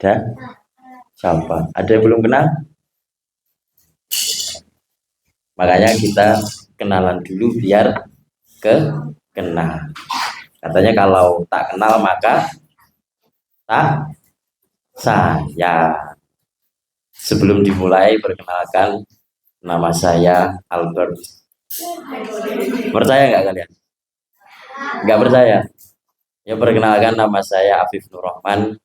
Ada siapa? Ada yang belum kenal? Makanya kita kenalan dulu biar kenal. Katanya kalau tak kenal maka tak sayang. Sebelum dimulai, perkenalkan, nama saya Albert. Percaya nggak kalian? Nggak percaya? Ya, perkenalkan, nama saya Afif Nur Rahman.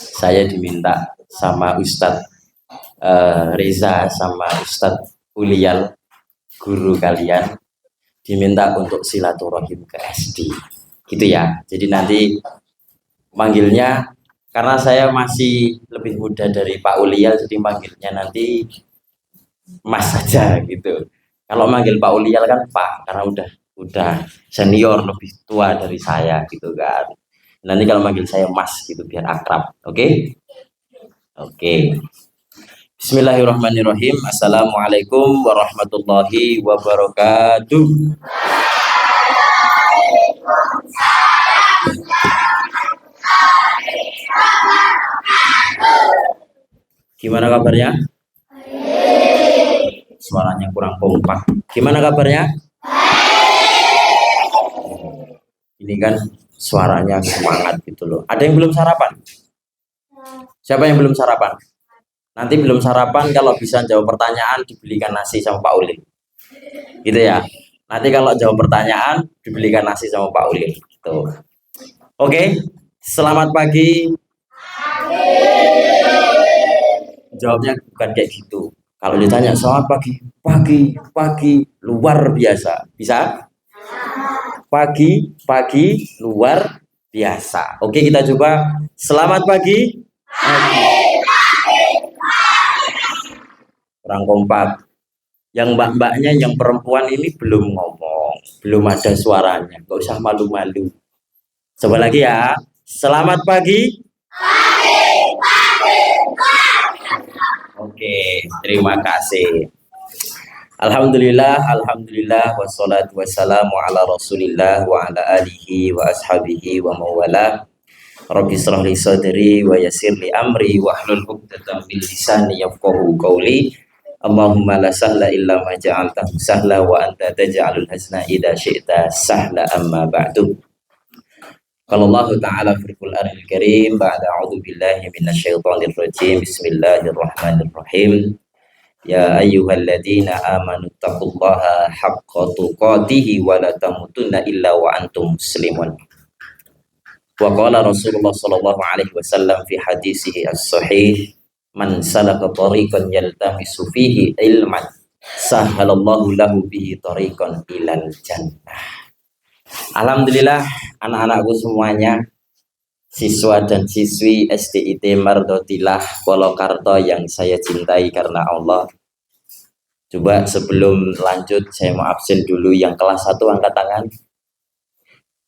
Saya diminta sama Ustadz Reza sama Ustadz Ulial, guru kalian, diminta untuk silaturahim ke SD. Gitu ya. Jadi nanti manggilnya, karena saya masih lebih muda dari Pak Ulial, jadi manggilnya nanti Mas saja gitu. Kalau manggil Pak Ulial kan Pak, karena udah senior, lebih tua dari saya gitu kan. Nanti kalau manggil saya Mas gitu biar akrab. Oke? Oke. Bismillahirrahmanirrahim. Assalamualaikum warahmatullahi wabarakatuh. Gimana kabarnya? Suaranya kurang kompak. Gimana kabarnya? Ini kan suaranya semangat gitu loh. Ada yang belum sarapan? Siapa yang belum sarapan? Nanti belum sarapan kalau bisa jawab pertanyaan dibelikan nasi sama Pak Ulil. Gitu ya. Nanti kalau jawab pertanyaan dibelikan nasi sama Pak Ulil. Gitu. Oke. Selamat pagi. Jawabnya bukan kayak gitu. Kalau ditanya selamat pagi luar biasa. Bisa? Pagi luar biasa. Oke, kita coba. Selamat pagi. Kurang kompak. Yang mbak-mbaknya, yang perempuan ini belum ngomong, belum ada suaranya. Gak usah malu-malu. Coba lagi ya. Selamat pagi. Oke, terima kasih. Alhamdulillah, wassalatu wassalamu ala rasulillah wa ala alihi wa ashabihi wa mawala. Rabbi shrah li sadri wa yassir li amri wa hlul 'uqdatam min lisani yafqahu qawli. Allahumma la sahla illa ma ja'altahu sahla wa anta taj'alul hazna idza syi'ta sahla, amma ba'du. Qala Allah Ta'ala fil Qur'anil Karim ba'da a'udzu billahi minasyaitonir rajim. Bismillahirrahmanirrahim. Ya ayyuhalladzina amanu taqullaha haqqa tuqatih wa la tamutunna illa wa antum muslimun. Wa qala Rasulullah sallallahu alaihi wasallam fi hadisihi as-sahih, man salaka tariqan yaltamisu fihi ilman sahhalallahu lahu bihi tariqan ilal jannah. Alhamdulillah, anak-anakku semuanya, siswa dan siswi SDIT Mardotilah Polokarto yang saya cintai karena Allah. Coba sebelum lanjut saya mau absen dulu. Yang kelas 1 angkat tangan.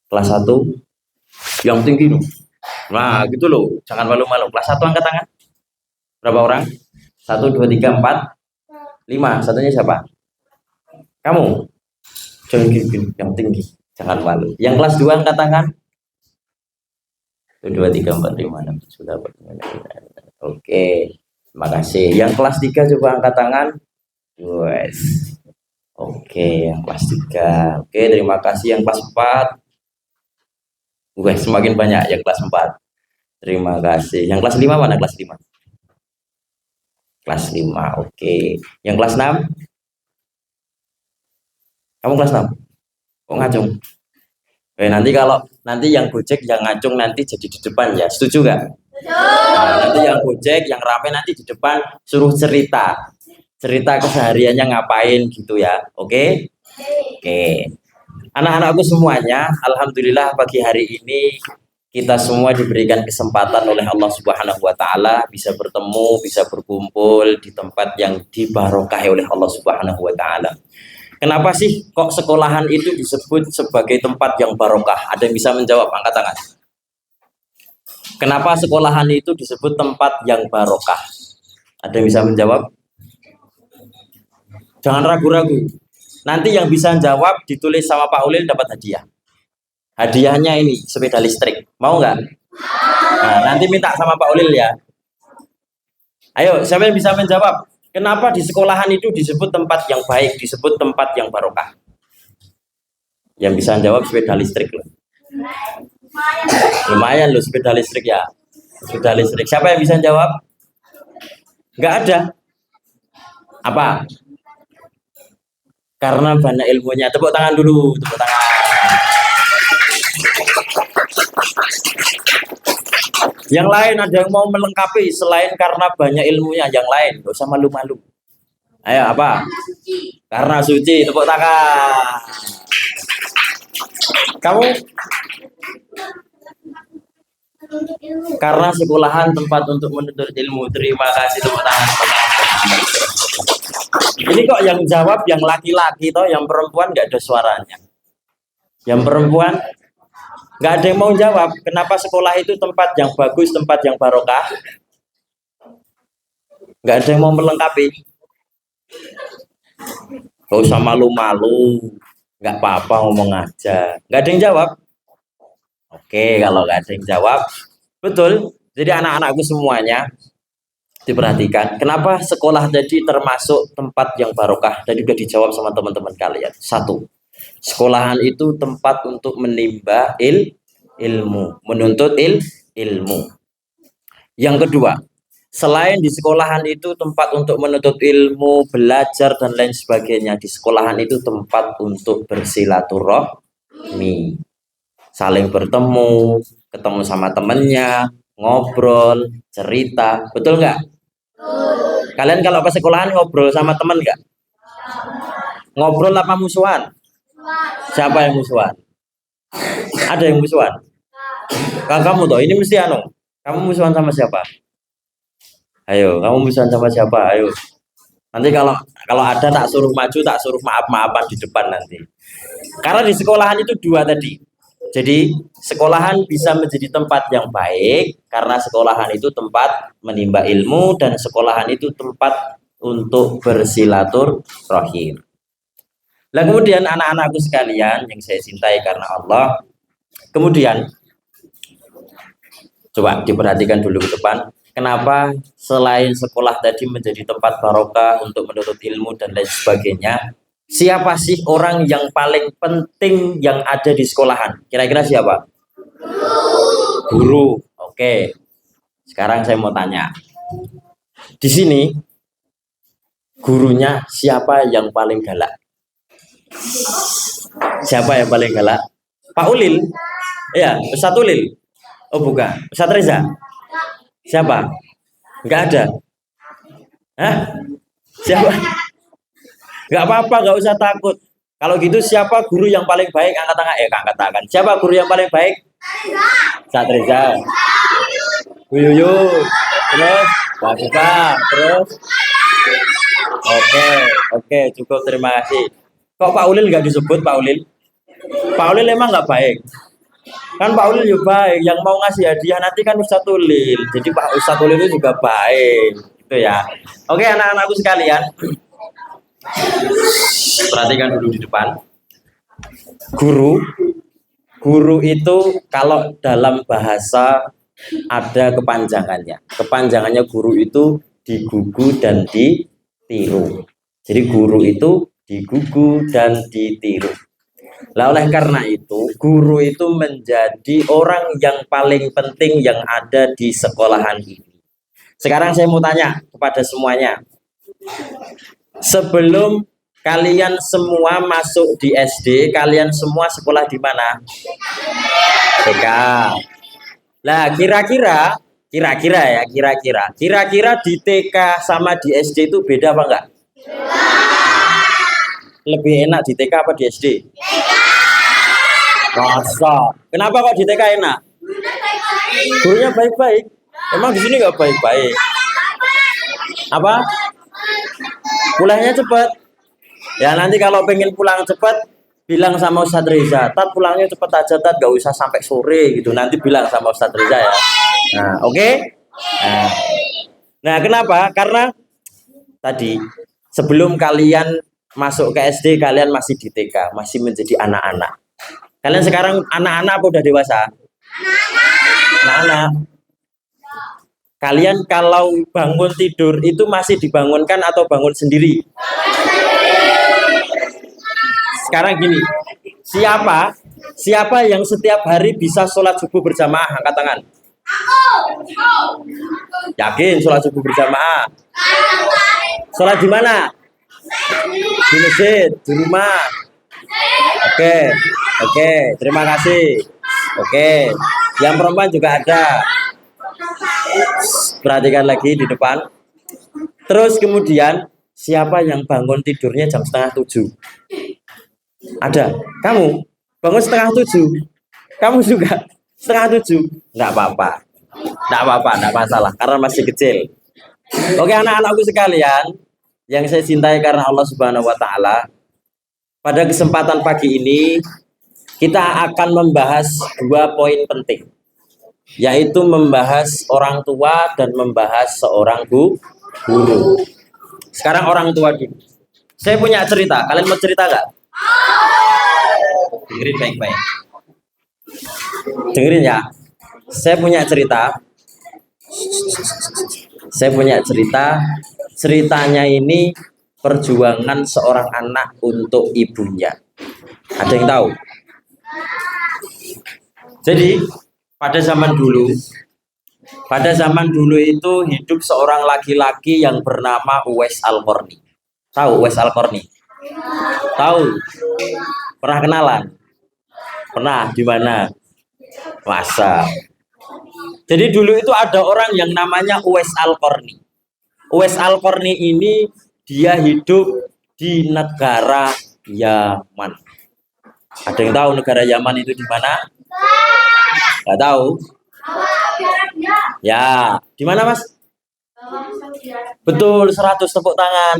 Kelas 1 yang tinggi loh. Nah gitu loh, jangan malu-malu. Kelas 1 angkat tangan. Berapa orang? 1, 2, 3, 4, 5. Satunya siapa? Kamu. Jangan gini, yang tinggi, jangan malu. Yang kelas 2 angkat tangan. 1, 2, 3, 4, 5, 6, sudah. Oke, terima kasih. Yang kelas 3 coba angkat tangan. Yes. Oke, yang kelas 3. Oke, terima kasih. Yang kelas 4. Wes, semakin banyak yang kelas 4. Terima kasih. Yang kelas 5 mana? Kelas 5. Kelas 5. Oke. Yang kelas 6? Kamu kelas 6? Kok ngacung? Nanti yang gojek yang ngacung nanti jadi di depan ya. Setuju gak? Nah, nanti yang gojek yang rame nanti di depan suruh cerita kesehariannya ngapain gitu ya. Oke? Oke. Anak-anakku semuanya, alhamdulillah pagi hari ini kita semua diberikan kesempatan oleh Allah Subhanahu wa Ta'ala bisa bertemu, bisa berkumpul di tempat yang dibarokahi oleh Allah Subhanahu wa Ta'ala. Kenapa sih kok sekolahan itu disebut sebagai tempat yang barokah? Ada yang bisa menjawab? Angkat tangan. Kenapa sekolahan itu disebut tempat yang barokah? Ada yang bisa menjawab? Jangan ragu-ragu. Nanti yang bisa jawab ditulis sama Pak Ulil dapat hadiah. Hadiahnya ini sepeda listrik. Mau nggak? Nah, nanti minta sama Pak Ulil ya. Ayo, siapa yang bisa menjawab? Kenapa di sekolahan itu disebut tempat yang baik, disebut tempat yang barokah? Yang bisa jawab sepeda listrik loh. Lumayan loh sepeda listrik ya. Sepeda listrik. Siapa yang bisa jawab? Nggak ada. Apa? Karena banyak ilmunya. Tepuk tangan dulu, tepuk tangan. Yang lain ada yang mau melengkapi selain karena banyak ilmunya, yang lain nggak usah malu-malu. Ayo apa? Karena suci, tepuk tangan. Kamu karena sekolahan tempat untuk menuntut ilmu. Terima kasih, tepuk tangan. Ini kok yang jawab yang laki-laki toh, yang perempuan nggak ada suaranya. Yang perempuan nggak ada yang mau jawab. Kenapa sekolah itu tempat yang bagus, tempat yang barokah? Nggak ada yang mau melengkapi. Gak usah malu-malu, nggak apa-apa ngomong aja. Nggak ada yang jawab. Oke, kalau nggak ada yang jawab, betul. Jadi anak-anakku semuanya diperhatikan. Kenapa sekolah tadi termasuk tempat yang barokah? Tadi udah dijawab sama teman-teman kalian. Satu, sekolahan itu tempat untuk menimba ilmu, menuntut ilmu. Yang kedua, selain di sekolahan itu tempat untuk menuntut ilmu, belajar dan lain sebagainya, di sekolahan itu tempat untuk bersilaturahmi, saling bertemu, ketemu sama temennya, ngobrol, cerita, betul nggak? Kalian kalau ke sekolahan ngobrol sama temen nggak? Ngobrol apa musuhan? Siapa yang musuhan? Ada yang musuhan? Kamu toh, ini mesti anu. Kamu musuhan sama siapa? Ayo, kamu musuhan sama siapa? Ayo. Nanti kalau ada tak suruh maju, tak suruh maaf-maafan di depan nanti. Karena di sekolahan itu dua tadi. Jadi sekolahan bisa menjadi tempat yang baik karena sekolahan itu tempat menimba ilmu dan sekolahan itu tempat untuk bersilaturahim. Nah kemudian anak-anakku sekalian yang saya cintai karena Allah, kemudian coba diperhatikan dulu ke depan. Kenapa selain sekolah tadi menjadi tempat barokah untuk menuntut ilmu dan lain sebagainya, siapa sih orang yang paling penting yang ada di sekolahan? Kira-kira siapa? Guru. Oke. Sekarang saya mau tanya. Di sini gurunya siapa yang paling galak? Siapa yang paling galak? Pak Ulil? Ya, Ustadz Ulil. Oh bukan, Ustadz Reza. Siapa? Enggak ada. Hah? Siapa? Enggak apa-apa, enggak usah takut. Kalau gitu siapa guru yang paling baik? Angkat tangan. Angkat tangan. Siapa guru yang paling baik? Ustadz Reza. Bu Yuyun. Terus Pak Buka. Terus oke, cukup, terima kasih. Kok Pak Ulil nggak disebut Pak Ulil? Pak Ulil emang nggak baik. Kan Pak Ulil juga baik, yang mau ngasih hadiah nanti kan Ustadz Ulil. Jadi Pak Ustadz Ulil itu juga baik, gitu ya. Oke, anak-anakku sekalian, perhatikan dulu di depan. Guru itu kalau dalam bahasa ada kepanjangannya. Kepanjangannya guru itu digugu dan ditiru. Jadi guru itu digugu dan ditiru. Nah, oleh karena itu, guru itu menjadi orang yang paling penting yang ada di sekolahan ini. Sekarang saya mau tanya kepada semuanya. Sebelum kalian semua masuk di SD, kalian semua sekolah di mana? TK. Nah, kira-kira di TK sama di SD itu beda apa enggak? Lebih enak di TK apa di SD? Masa? Kenapa kok di TK enak? Gurunya baik-baik. Emang di sini nggak baik-baik? Apa? Pulangnya cepat. Ya nanti kalau pengen pulang cepat, bilang sama Ustadz Reza, Tat pulangnya cepet aja, Tat gak usah sampai sore gitu. Nanti bilang sama Ustadz Reza ya. Nah, oke? Nah, kenapa? Karena tadi sebelum kalian masuk ke SD, kalian masih di TK, masih menjadi anak-anak. Kalian sekarang anak-anak apa udah dewasa? Anak-anak. Kalian kalau bangun tidur itu masih dibangunkan atau bangun sendiri? Sekarang gini, siapa siapa yang setiap hari bisa sholat subuh berjamaah? Angkat tangan. Yakin sholat subuh berjamaah? Sholat di mana? Di masjid, di rumah. Oke, oke, terima kasih. Oke, yang perempuan juga ada. Perhatikan lagi di depan. Terus kemudian siapa yang bangun tidurnya jam setengah 7? Ada. Kamu bangun setengah 7. Kamu juga setengah 7. Enggak apa-apa. Enggak apa-apa, enggak masalah karena masih kecil. Oke, anak-anakku sekalian yang saya cintai karena Allah Subhanahu wa taala. Pada kesempatan pagi ini kita akan membahas dua poin penting, yaitu membahas orang tua dan membahas seorang guru. Sekarang orang tua dulu. Saya punya cerita. Kalian mau cerita nggak? Dengerin baik-baik. Dengerin ya. Saya punya cerita. Ceritanya ini perjuangan seorang anak untuk ibunya. Ada yang tahu? Jadi pada zaman dulu itu hidup seorang laki-laki yang bernama Uwais Al-Qarni. Tahu Uwais Al-Qarni? Tahu? Pernah kenalan? Pernah? Di mana? Masa? Jadi dulu itu ada orang yang namanya Uwais Al-Qarni. Uwais Al-Qarni ini dia hidup di negara Yaman. Ada yang tahu negara Yaman itu di mana? Nggak tahu? Ya, di mana Mas? Betul, 100. Tepuk tangan.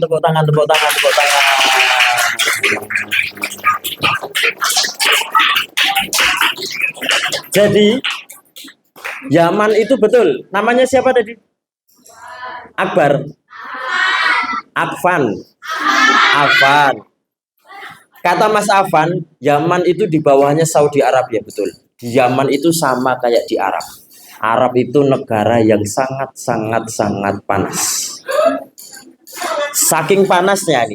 Jadi Yaman itu betul. Namanya siapa tadi? Akbar. Afan. Kata Mas Afan, Yaman itu di bawahnya Saudi Arabia, betul. Di Yaman itu sama kayak di Arab. Arab itu negara yang sangat panas. Saking panasnya.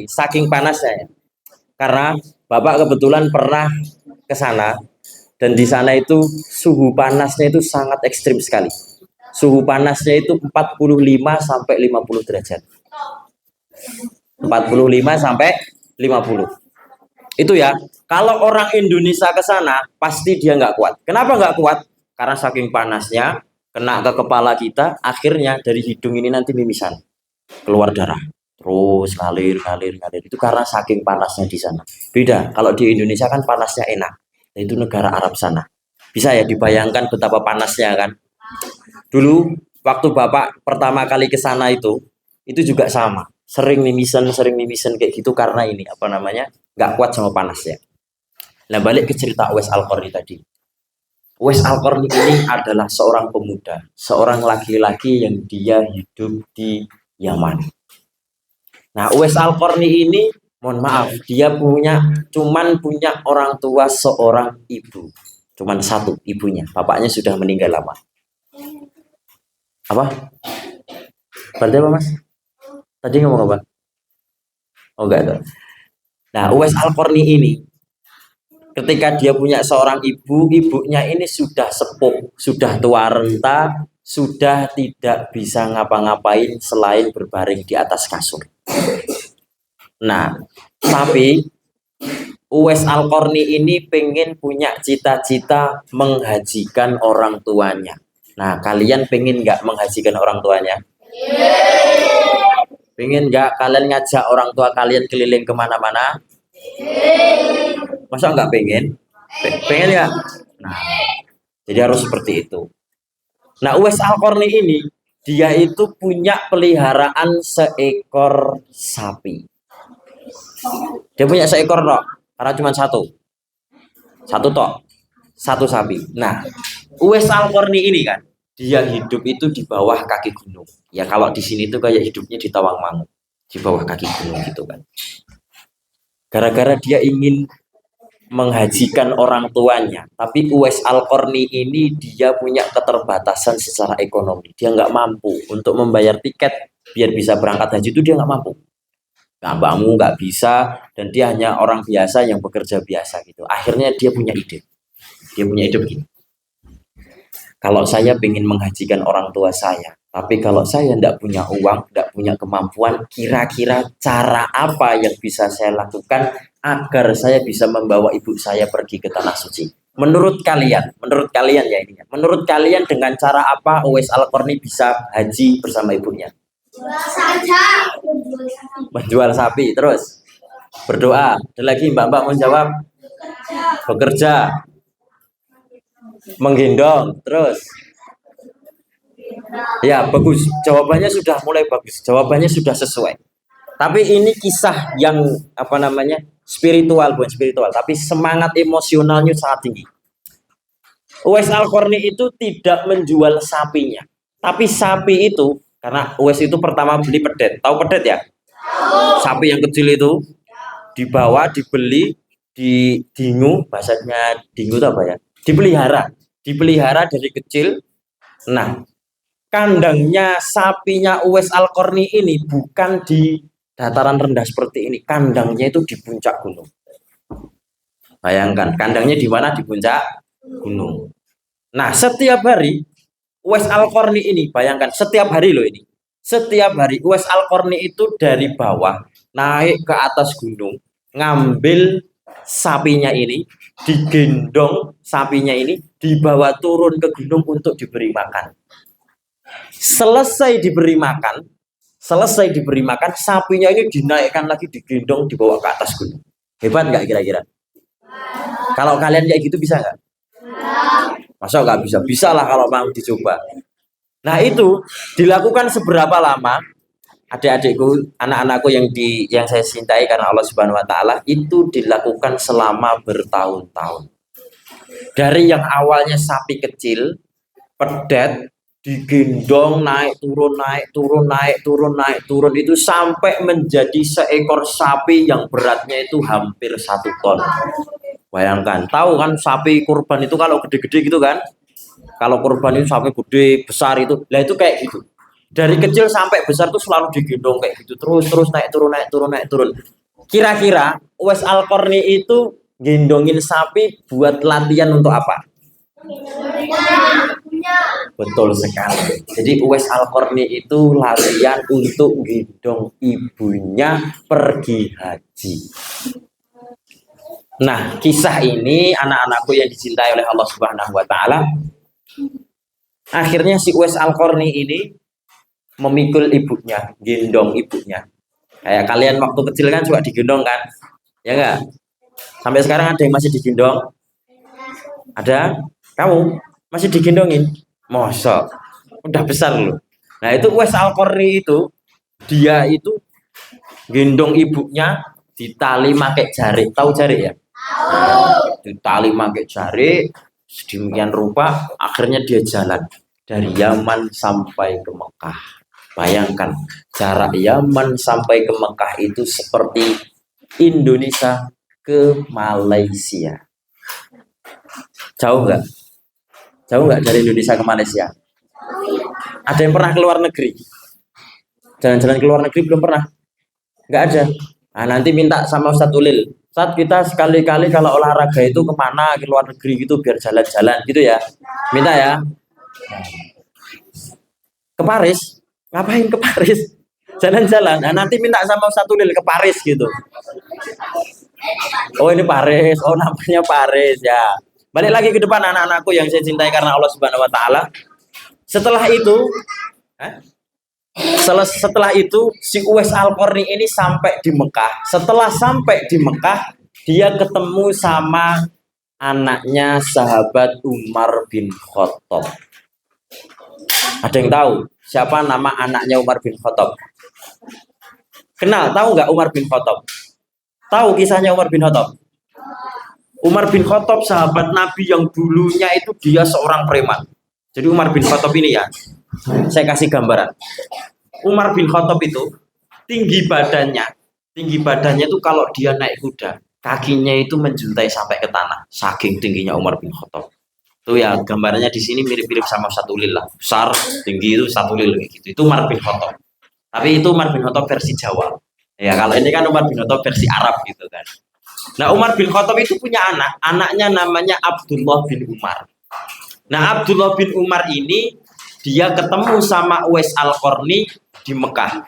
Karena Bapak kebetulan pernah ke sana dan di sana itu suhu panasnya itu sangat ekstrim sekali. Suhu panasnya itu 45 sampai 50 derajat. 45 sampai 50. Itu ya, kalau orang Indonesia ke sana pasti dia nggak kuat. Kenapa nggak kuat? Karena saking panasnya kena ke kepala kita, akhirnya dari hidung ini nanti mimisan, keluar darah, terus ngalir. Itu karena saking panasnya di sana. Beda, kalau di Indonesia kan panasnya enak. Itu negara Arab sana. Bisa ya dibayangkan betapa panasnya kan? Dulu waktu Bapak pertama kali ke sana itu juga sama. Sering mimisan kayak gitu karena ini nggak kuat sama panasnya. Nah, balik ke cerita Uwais Al-Qarni tadi. Uwais Al-Qarni ini adalah seorang pemuda, seorang laki-laki yang dia hidup di Yaman. Nah, Uwais Al-Qarni ini, mohon maaf, dia cuman punya orang tua seorang ibu. Cuman satu ibunya, bapaknya sudah meninggal lama. Apa? Berarti apa Mas? Tadi ngomong apa? Oh enggak ada. Nah, Uwais Al-Qarni ini ketika dia punya seorang ibunya ini sudah sepuh, sudah tua renta, sudah tidak bisa ngapa-ngapain selain berbaring di atas kasur. Nah, tapi Uwais Al-Qarni ini pengen punya cita-cita menghajikan orang tuanya. Nah, kalian pengen nggak menghajikan orang tuanya? Pengen nggak kalian ngajak orang tua kalian keliling kemana-mana? Masa nggak pengen? Pengen ya? Nah, jadi harus seperti itu. Nah, Uwais Al-Qarni ini, dia itu punya peliharaan seekor sapi. Dia punya seekor tok, karena cuma satu tok, satu sapi. Nah, Uwais Al-Qarni ini kan, dia hidup itu di bawah kaki gunung. Ya kalau di sini tuh kayak hidupnya di Tawangmangu, di bawah kaki gunung gitu kan. Gara-gara dia ingin menghajikan orang tuanya, tapi Uwais Al-Qarni ini dia punya keterbatasan secara ekonomi, dia nggak mampu untuk membayar tiket biar bisa berangkat haji, itu dia nggak mampu, nggak bangun, nggak bisa, dan dia hanya orang biasa yang bekerja biasa gitu. Akhirnya dia punya ide begini, kalau saya ingin menghajikan orang tua saya, tapi kalau saya tidak punya uang, tidak punya kemampuan, kira-kira cara apa yang bisa saya lakukan agar saya bisa membawa ibu saya pergi ke tanah suci? Menurut kalian ya ini, menurut kalian dengan cara apa Uwais Al-Qarni bisa haji bersama ibunya? Menjual sapi, terus berdoa. Ada lagi mbak-mbak mau jawab? Bekerja, menggendong, terus ya bagus, jawabannya sudah mulai bagus, jawabannya sudah sesuai. Tapi ini kisah yang apa namanya spiritual, bukan spiritual, tapi semangat emosionalnya sangat tinggi. Uwais Al-Qarni itu tidak menjual sapinya, tapi sapi itu, karena Uwais itu pertama beli pedet, tahu pedet ya? Sapi yang kecil itu dibawa, dibeli, di dingu, bahasanya dingu itu apa ya? Dipelihara dari kecil. Nah, kandangnya sapinya Uwais Al-Qarni ini bukan di dataran rendah seperti ini, kandangnya itu di puncak gunung. Bayangkan, kandangnya di mana? Di puncak gunung. Nah, setiap hari Uwais Al-Qarni ini, bayangkan setiap hari loh ini. Setiap hari Uwais Al-Qarni itu dari bawah naik ke atas gunung, ngambil sapinya ini, digendong sapinya ini, dibawa turun ke gunung untuk diberi makan. Selesai diberi makan, sapinya ini dinaikkan lagi, digendong, dibawa ke atas gunung. Hebat nggak kira-kira? Kalau kalian kayak gitu bisa nggak? Masa nggak bisa? Bisa lah kalau mau dicoba. Nah itu dilakukan seberapa lama? Adik-adikku, anak-anakku yang saya cintai karena Allah Subhanahu Wa Taala, itu dilakukan selama bertahun-tahun. Dari yang awalnya sapi kecil, pedet, digendong naik turun itu sampai menjadi seekor sapi yang beratnya itu hampir 1 ton. Bayangkan, tahu kan sapi kurban itu kalau gede-gede gitu kan? Kalau kurban itu sapi gede besar itu, lah itu kayak gitu. Dari kecil sampai besar tuh selalu digendong kayak gitu, terus naik turun. Kira-kira Uwais Al-Qarni itu gendongin sapi buat latihan untuk apa? Betul sekali. Jadi Uwais Al-Qarni itu latihan untuk gendong ibunya pergi haji. Nah, kisah ini anak-anakku yang dicintai oleh Allah Subhanahu Wa Taala, akhirnya si Uwais Al-Qarni ini memikul ibunya, gendong ibunya. Kayak kalian waktu kecil kan juga digendong kan? Ya enggak? Sampai sekarang ada yang masih digendong? Ada? Kamu masih digendongin? Masa? Udah besar loh. Nah itu Uwais Al-Qarni itu, dia itu gendong ibunya ditali pakai jarik. Tahu jarik ya? Ditali pakai jarik, sedemikian rupa akhirnya dia jalan dari Yaman sampai ke Mekah. Bayangkan jarak Yaman sampai ke Mekah itu seperti Indonesia ke Malaysia. Jauh nggak? Jauh nggak dari Indonesia ke Malaysia? Ada yang pernah keluar negeri? Jalan-jalan ke luar negeri belum pernah? Nggak ada. Nah, nanti minta sama Ustadz Ulil. Saat kita sekali-kali kalau olahraga itu kemana, ke luar negeri gitu biar jalan-jalan gitu ya. Minta ya. Ke Paris. Ngapain ke Paris? Jalan-jalan. Nah, nanti minta sama Ustadz Ulil ke Paris gitu. Oh ini Paris. Oh namanya Paris ya. Balik lagi ke depan anak-anakku yang saya cintai karena Allah Subhanahu Wa Taala. Setelah itu si Uwais Al-Qarni ini sampai di Mekah. Setelah sampai di Mekah, dia ketemu sama anaknya sahabat Umar bin Khattab. Ada yang tahu siapa nama anaknya Umar bin Khattab? Kenal? Tahu nggak Umar bin Khattab? Tahu kisahnya Umar bin Khattab? Umar bin Khattab sahabat Nabi yang dulunya itu dia seorang preman. Jadi Umar bin Khattab ini ya, saya kasih gambaran. Umar bin Khattab itu tinggi badannya itu kalau dia naik kuda kakinya itu menjuntai sampai ke tanah, saking tingginya Umar bin Khattab. Itu ya gambarnya di sini mirip-mirip sama satu lil lah, besar, tinggi itu satu lil gitu. Itu Umar bin Khattab. Tapi itu Umar bin Khattab versi Jawa. Ya kalau ini kan Umar bin Khattab versi Arab gitu kan. Nah Umar bin Khattab itu punya anak, anaknya namanya Abdullah bin Umar. Nah Abdullah bin Umar ini dia ketemu sama Uwais Al-Qarni di Mekah.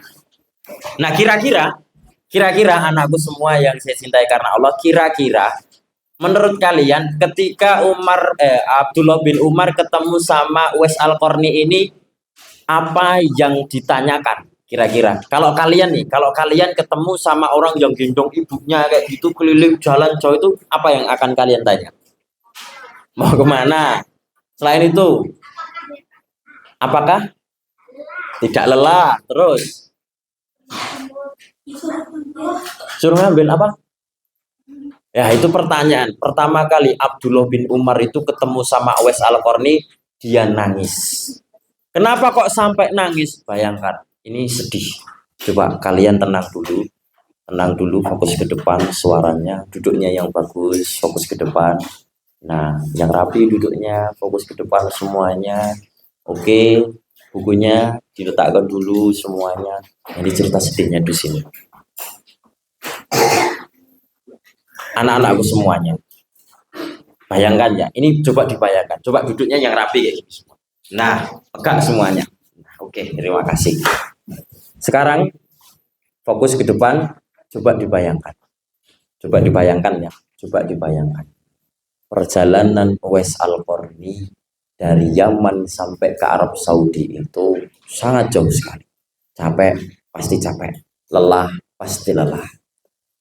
Nah kira-kira anakku semua yang saya cintai karena Allah, kira-kira menurut kalian ketika Abdullah bin Umar ketemu sama Uwais Al-Qarni ini, apa yang ditanyakan? Kira-kira kalau kalian nih, kalau kalian ketemu sama orang yang gendong ibunya kayak gitu keliling jalan jauh, itu apa yang akan kalian tanya? Mau kemana? Selain itu, apakah tidak lelah? Terus suruh ngambil apa? Ya itu pertanyaan. Pertama kali Abdullah bin Umar itu ketemu sama Uwais Al-Qarni, dia nangis. Kenapa kok sampai nangis? Bayangkan, ini sedih. Coba kalian tenang dulu, fokus ke depan, suaranya, duduknya yang bagus, fokus ke depan. Nah, yang rapi duduknya, fokus ke depan semuanya. Oke, bukunya diletakkan dulu semuanya. Ini cerita sedihnya di sini. Anak-anakku semuanya. Bayangkan ya, ini coba dibayangkan. Coba duduknya yang rapi kayak gitu semua. Nah, tegak semuanya. Oke, terima kasih. Sekarang fokus ke depan, coba dibayangkan. Coba dibayangkan ya, coba dibayangkan. Perjalanan Uwais Al-Qarni dari Yaman sampai ke Arab Saudi itu sangat jauh sekali. Capek, pasti capek. Lelah, pasti lelah.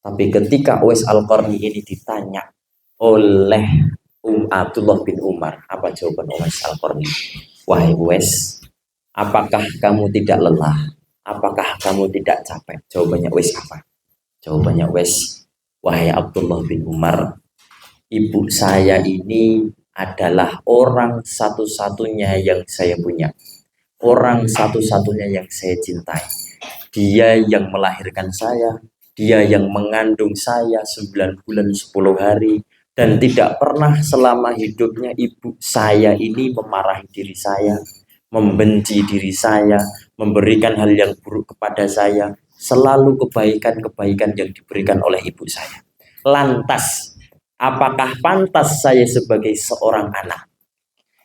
Tapi ketika Uwais Al-Qarni ini ditanya oleh Abdullah bin Umar, apa jawaban Uwais Al-Qarni? Wahai Uwais, apakah kamu tidak lelah? Apakah kamu tidak capek? Jawabannya Uwais apa? Jawabannya Uwais, wahai Abdullah bin Umar, ibu saya ini adalah orang satu-satunya yang saya punya. Orang satu-satunya yang saya cintai. Dia yang melahirkan saya, dia yang mengandung saya 9 bulan 10 hari, dan tidak pernah selama hidupnya ibu saya ini memarahi diri saya, membenci diri saya, memberikan hal yang buruk kepada saya. Selalu kebaikan-kebaikan yang diberikan oleh ibu saya. Lantas, apakah pantas saya sebagai seorang anak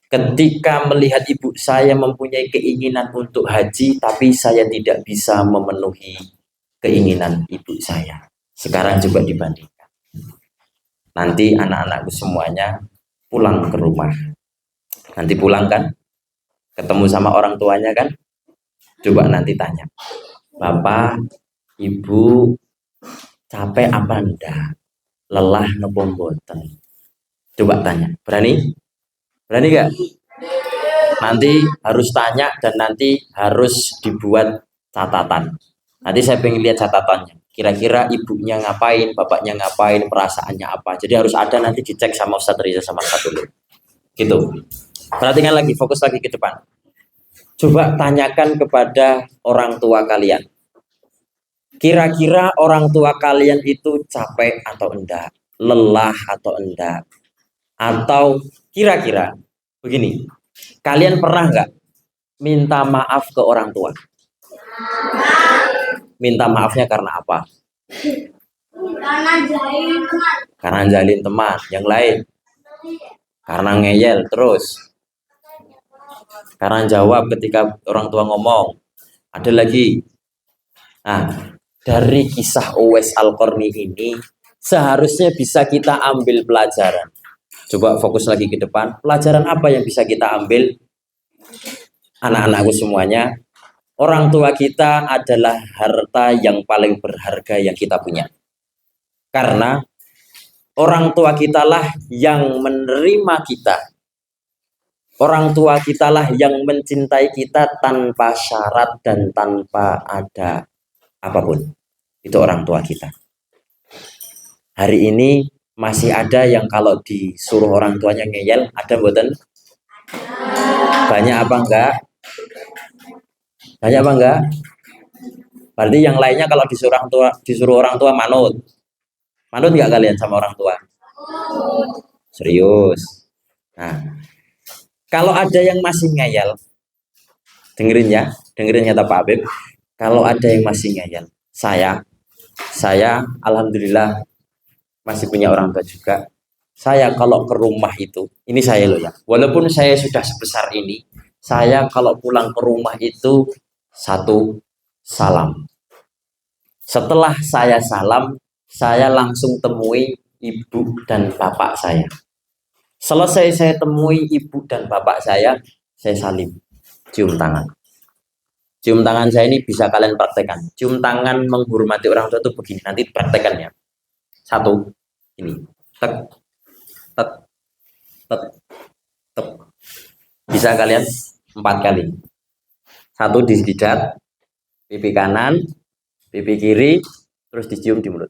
ketika melihat ibu saya mempunyai keinginan untuk haji, tapi saya tidak bisa memenuhi keinginan ibu saya? Sekarang coba dibandingkan. Nanti anak-anakku semuanya pulang ke rumah. Nanti pulang kan, ketemu sama orang tuanya kan. Coba nanti tanya, Bapak, Ibu, capek apa enggak? Lelah nopo mboten? Coba tanya. Berani? Berani gak? Nanti harus tanya dan nanti harus dibuat catatan. Nanti saya pengen lihat catatannya. Kira-kira ibunya ngapain, bapaknya ngapain, perasaannya apa. Jadi harus ada, nanti dicek sama Ustadz Riza sama satu dulu. Gitu. Perhatikan lagi, fokus lagi ke depan. Coba tanyakan kepada orang tua kalian. Kira-kira orang tua kalian itu capek atau enggak? Lelah atau enggak? Atau kira-kira begini, kalian pernah nggak minta maaf ke orang tua? Minta maafnya karena apa? Karena jalin teman. Yang lain? Karena ngeyel terus. Karena jawab ketika orang tua ngomong. Ada lagi. Nah, dari kisah Uwais Al-Qarni ini seharusnya bisa kita ambil pelajaran. Coba fokus lagi ke depan. Pelajaran apa yang bisa kita ambil? Anak-anakku semuanya, orang tua kita adalah harta yang paling berharga yang kita punya. Karena orang tua kitalah yang menerima kita. Orang tua kitalah yang mencintai kita tanpa syarat dan tanpa ada apapun. Itu orang tua kita. Hari ini masih ada yang kalau disuruh orang tuanya ngeyel, ada mboten? Banyak apa enggak? Banyak apa enggak? Berarti yang lainnya kalau disuruh orang tua manut. Manut nggak kalian sama orang tua? Serius. Nah, kalau ada yang masih ngeyel, dengerin ya Pak Habib. Kalau ada yang masih ngeyel, saya alhamdulillah masih punya orang tua juga. Saya kalau ke rumah itu, ini saya loh ya. Walaupun saya sudah sebesar ini, saya kalau pulang ke rumah itu satu salam. Setelah saya salam, saya langsung temui ibu dan bapak saya. Selesai saya temui ibu dan bapak saya salim, cium tangan. Cium tangan saya ini bisa kalian praktekkan. Cium tangan menghormati orang tua itu begini, nanti praktekannya. Satu, ini, tek, tek, tek, tek. Bisa kalian 4 kali. Satu di jidat, pipi kanan, pipi kiri, terus dicium di mulut.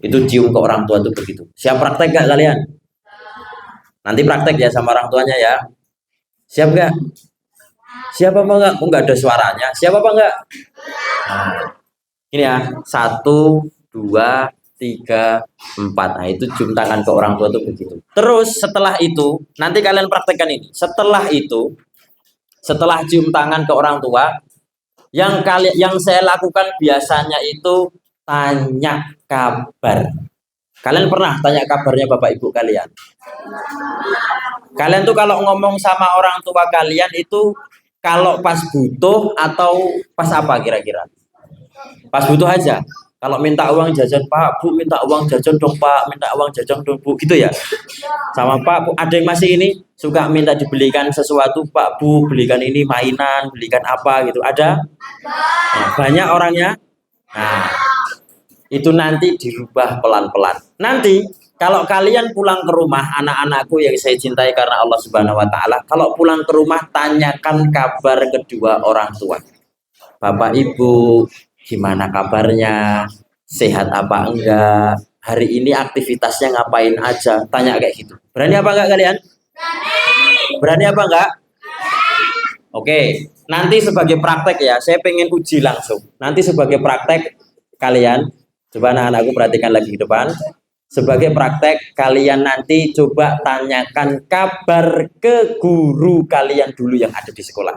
Itu cium ke orang tua itu begitu. Siap praktek gak kalian? Nanti praktek ya sama orang tuanya ya. Siap gak? Siapa apa enggak? Oh, enggak ada suaranya. Siapa apa enggak? Nah, ini ya. 1, 2, 3, 4. Nah, itu cium tangan ke orang tua itu begitu. Terus setelah itu, nanti kalian praktekkan ini. Setelah itu, setelah cium tangan ke orang tua, yang saya lakukan biasanya itu tanya kabar. Kalian pernah tanya kabarnya bapak ibu kalian? Kalian tuh kalau ngomong sama orang tua kalian itu kalau pas butuh atau pas apa kira-kira? Pas butuh aja. Kalau minta uang jajan, Pak, Bu, minta uang jajan dong, Pak, minta uang jajan dong, Bu, gitu ya. Sama Pak, Bu, ada yang masih ini suka minta dibelikan sesuatu, Pak, Bu, belikan ini mainan, belikan apa gitu. Ada? Nah, banyak orangnya. Nah, itu nanti dirubah pelan-pelan. Nanti kalau kalian pulang ke rumah, anak-anakku yang saya cintai karena Allah Subhanahu wa taala, kalau pulang ke rumah tanyakan kabar kedua orang tua. Bapak Ibu, gimana kabarnya? Sehat apa enggak? Hari ini aktivitasnya ngapain aja? Tanya kayak gitu. Berani apa enggak kalian? Berani apa enggak? Oke, nanti sebagai praktek ya, saya pengen uji langsung. Nanti sebagai praktek kalian, coba anak-anakku perhatikan lagi di depan. Sebagai praktek, kalian nanti coba tanyakan kabar ke guru kalian dulu yang ada di sekolah.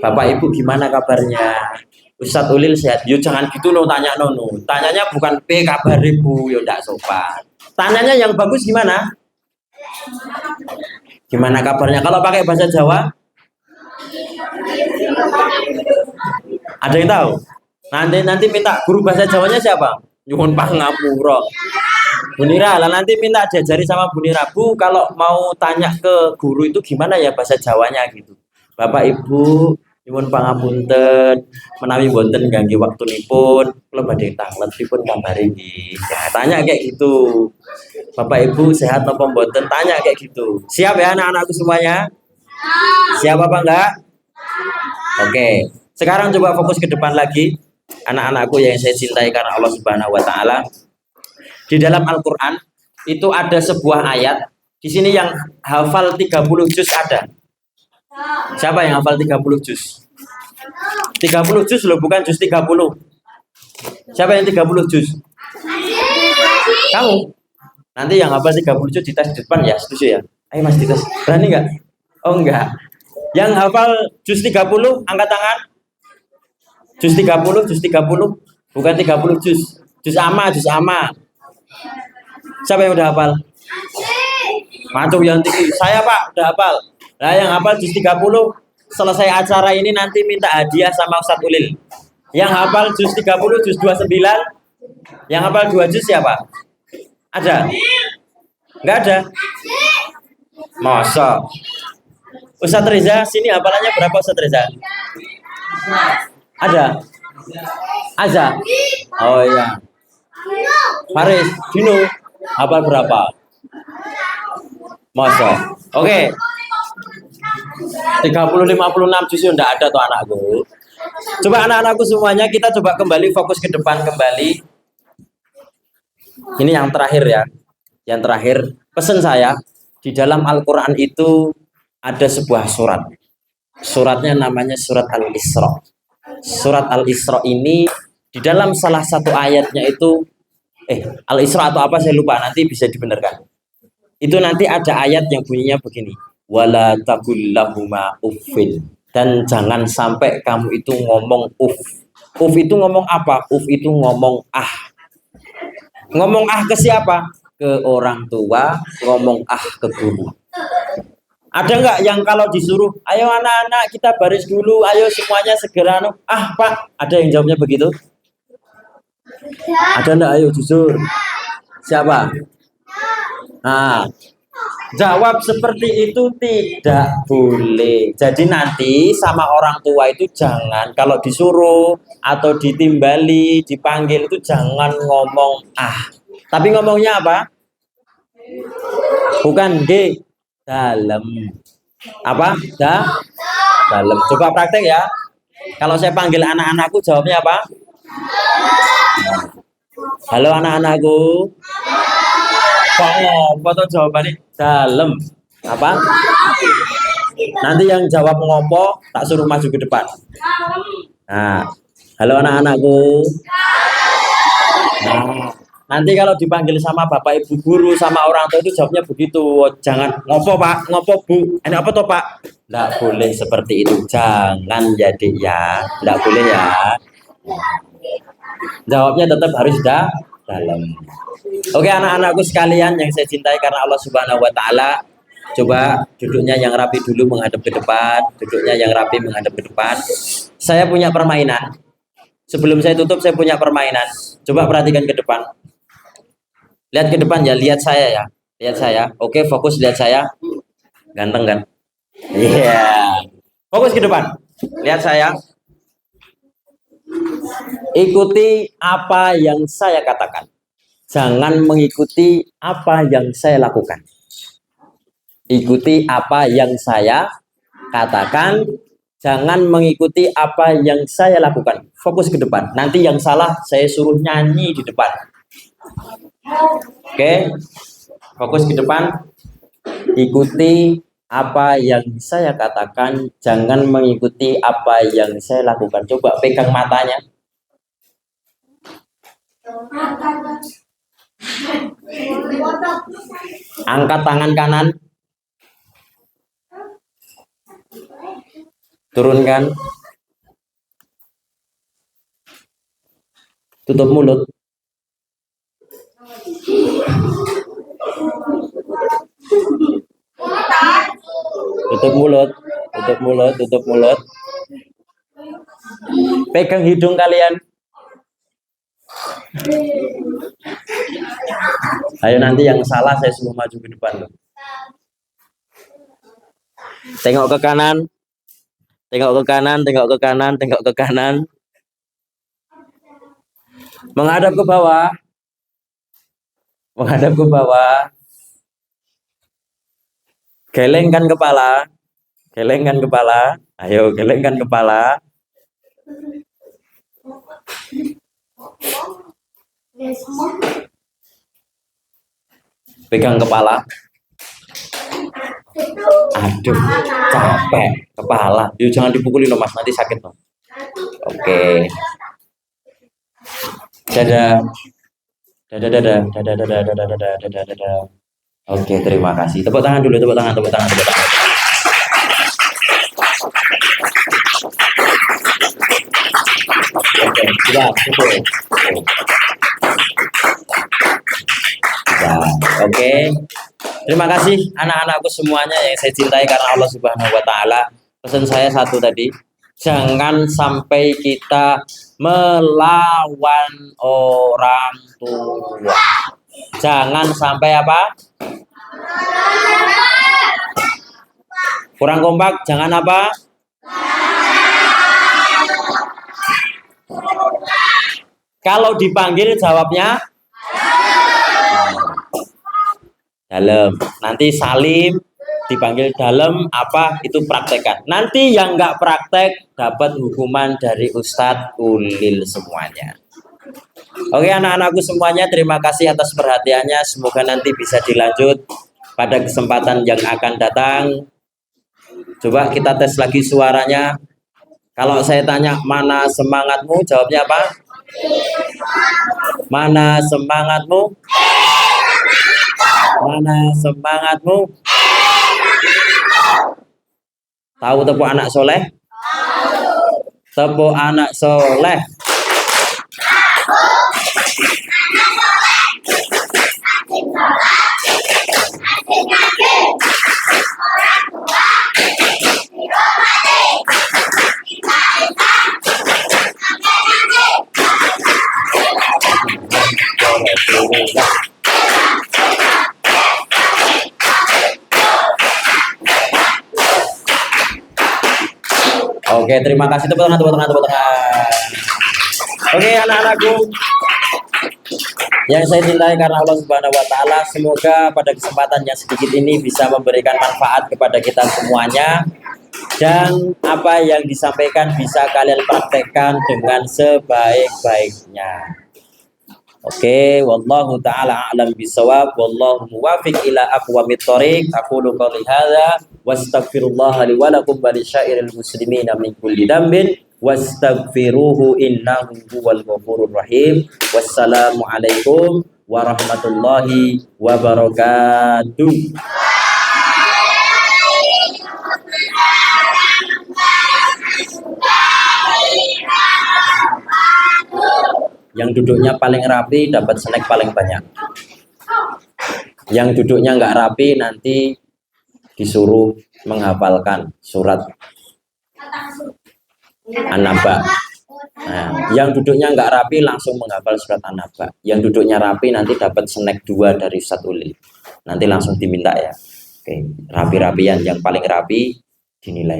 Bapak Ibu gimana kabarnya? Ustadz Ulil sehat. Yo jangan gitu loh tanya nono. Tanyanya bukan P kabar Ibu, yo ndak sopan. Tanyanya yang bagus gimana? Gimana kabarnya? Kalau pakai bahasa Jawa? Ada yang tahu? Nanti minta guru bahasa Jawanya siapa? Nyuwun pangapura. Bunira, lah nanti minta diajari sama Bunira. Bu, kalau mau tanya ke guru itu gimana ya bahasa Jawanya gitu. Bapak Ibu, nyuwun pangapunten, menawi wonten ganggu waktunipun, kula badhe tanglet pun kabare nggih. Ya, tanya kayak gitu. Bapak Ibu sehat apa mboten? Tanya kayak gitu. Siap ya anak-anakku semuanya? Siap apa enggak? Oke. Sekarang coba fokus ke depan lagi. Anak-anakku yang saya cintai karena Allah Subhanahu wa taala. Di dalam Al-Qur'an itu ada sebuah ayat. Di sini yang hafal 30 juz ada. Siapa yang hafal 30 juz? 30 juz loh, bukan juz 30. Siapa yang 30 juz? Kamu. Nanti yang hafal 30 juz di tes depan ya, setuju ya? Ayo Mas dites. Berani nggak? Oh enggak. Yang hafal juz 30 angkat tangan. Juz 30, juz 30. Bukan 30 juz. Juz amma, juz amma. Siapa yang udah hafal? Macam yang tinggi. Saya Pak, udah hafal. Nah, yang hafal juz 30 selesai acara ini nanti minta hadiah sama Ustadz Ulil. Yang hafal juz 30, juz 29. Yang hafal 2 juz siapa? Ada? Enggak ada? Masa? Ustadz Reza, sini hafalannya berapa Ustadz Reza? Ada? Aza? Oh iya. Faris, Dino, hafal berapa? Masa? Oke. 30, 56 juz enggak ada tuh anakku. Coba anak-anakku semuanya kita coba kembali fokus ke depan kembali. Ini yang terakhir ya. Yang terakhir, pesan saya di dalam Al-Qur'an itu ada sebuah surat. Suratnya namanya surat Al-Isra. Surat Al-Isra ini di dalam salah satu ayatnya itu Al-Isra atau apa saya lupa, nanti bisa dibenarkan. Itu nanti ada ayat yang bunyinya begini. Wala taqul lahuma uffin. Dan jangan sampai kamu itu ngomong uff. Uff itu ngomong apa? Uff itu ngomong ah. Ngomong ah ke siapa? Ke orang tua, ngomong ah ke guru. Ada nggak yang kalau disuruh, ayo anak-anak kita baris dulu, ayo semuanya segera Pak, ada yang jawabnya begitu? Ada enggak? Ayo jujur. Siapa? Nah, jawab seperti itu tidak boleh. Jadi nanti sama orang tua itu jangan kalau disuruh atau ditimbali, dipanggil itu jangan ngomong ah. Tapi ngomongnya apa? Bukan D, dalam. Apa? Dalam. Coba praktek ya. Kalau saya panggil anak-anakku jawabnya apa? Halo anak-anakku. Kok ngopo tuh jawabannya? Dalam. Apa? Nanti yang jawab ngopo tak suruh maju ke depan. Nah, halo anak-anakku. Nah, nanti kalau dipanggil sama bapak ibu guru sama orang tua itu jawabnya begitu. Jangan ngopo pak, ngopo bu. Ini apa tuh pak? Nggak boleh seperti itu. Jangan jadi ya. Nggak boleh ya. Jawabnya tetap harus dalam. Oke anak-anakku sekalian yang saya cintai karena Allah Subhanahu Wa Taala. Coba duduknya yang rapi dulu menghadap ke depan. Duduknya yang rapi menghadap ke depan. Saya punya permainan. Sebelum saya tutup saya punya permainan. Coba perhatikan ke depan. Lihat ke depan ya, lihat saya ya. Lihat saya. Oke, fokus lihat saya. Ganteng kan? Iya. Fokus ke depan. Lihat saya. Ikuti apa yang saya katakan. Jangan mengikuti apa yang saya lakukan. Ikuti apa yang saya katakan. Jangan mengikuti apa yang saya lakukan. Fokus ke depan. Nanti yang salah saya suruh nyanyi di depan. Oke. Fokus ke depan. Ikuti apa yang saya katakan. Jangan mengikuti apa yang saya lakukan. Coba pegang matanya. Angkat tangan kanan. Turunkan. Tutup mulut. Tutup mulut. Tutup mulut. Tutup mulut. Pegang hidung kalian. Ayo nanti yang salah saya suruh maju ke depan. Tengok ke kanan. Tengok ke kanan, tengok ke kanan, tengok ke kanan. Menghadap ke bawah. Menghadap ke bawah. Gelengkan kepala. Gelengkan kepala. Ayo, gelengkan kepala. Pegang kepala. Aduh, capek kepala. Yuk jangan dipukulin loh mas, nanti sakit loh. Oke. Dadah. Dadah, dadah, dadah, dadah, dadah, dadah, dadah, dadah. Oke, terima kasih. Tepuk tangan dulu, tepuk tangan, tepuk tangan, tepuk tangan. Oke, sudah, cukup. Nah, oke. Terima kasih anak-anakku semuanya yang saya cintai karena Allah Subhanahu Wa Taala. Pesan saya satu tadi, jangan sampai kita melawan orang tua. Jangan sampai apa? Kurang kompak, jangan apa? Kalau dipanggil jawabnya dalam. Nanti Salim dipanggil dalam apa itu praktekkan. Nanti yang nggak praktek dapat hukuman dari Ustadz Ulil semuanya. Oke anak-anakku semuanya, terima kasih atas perhatiannya. Semoga nanti bisa dilanjut pada kesempatan yang akan datang. Coba kita tes lagi suaranya. Kalau saya tanya mana semangatmu, jawabnya apa? Mana semangatmu? Mana semangatmu? Tahu tepuk anak soleh? Tepuk anak soleh. Oke, terima kasih. Tepuk tangan, tepuk tangan, tepuk tangan. Oke, anak-anakku yang saya cintai karena Allah Subhanahu wa taala, semoga pada kesempatan yang sedikit ini bisa memberikan manfaat kepada kita semuanya, dan apa yang disampaikan bisa kalian praktekkan dengan sebaik-baiknya. Oke, wallahu taala a'lam bisawab, wallahu muwafiq ila aqwamit thoriq. Aqulu qouli hadza wastaghfirullaha li wa lakum wa lisyairil muslimina min kulli dambin wastaghfiruhu innahu huwal ghafurur rahim. Wassalamu alaikum warahmatullahi wabarakatuh. Yang duduknya paling rapi dapat snack paling banyak. Yang duduknya nggak rapi nanti disuruh menghafalkan surat An-Naba. Nah, yang duduknya nggak rapi langsung menghafal surat An-Naba. Yang duduknya rapi nanti dapat snack 2 dari Ustadz Uli. Nanti langsung diminta ya. Oke, rapi-rapian yang paling rapi dinilai.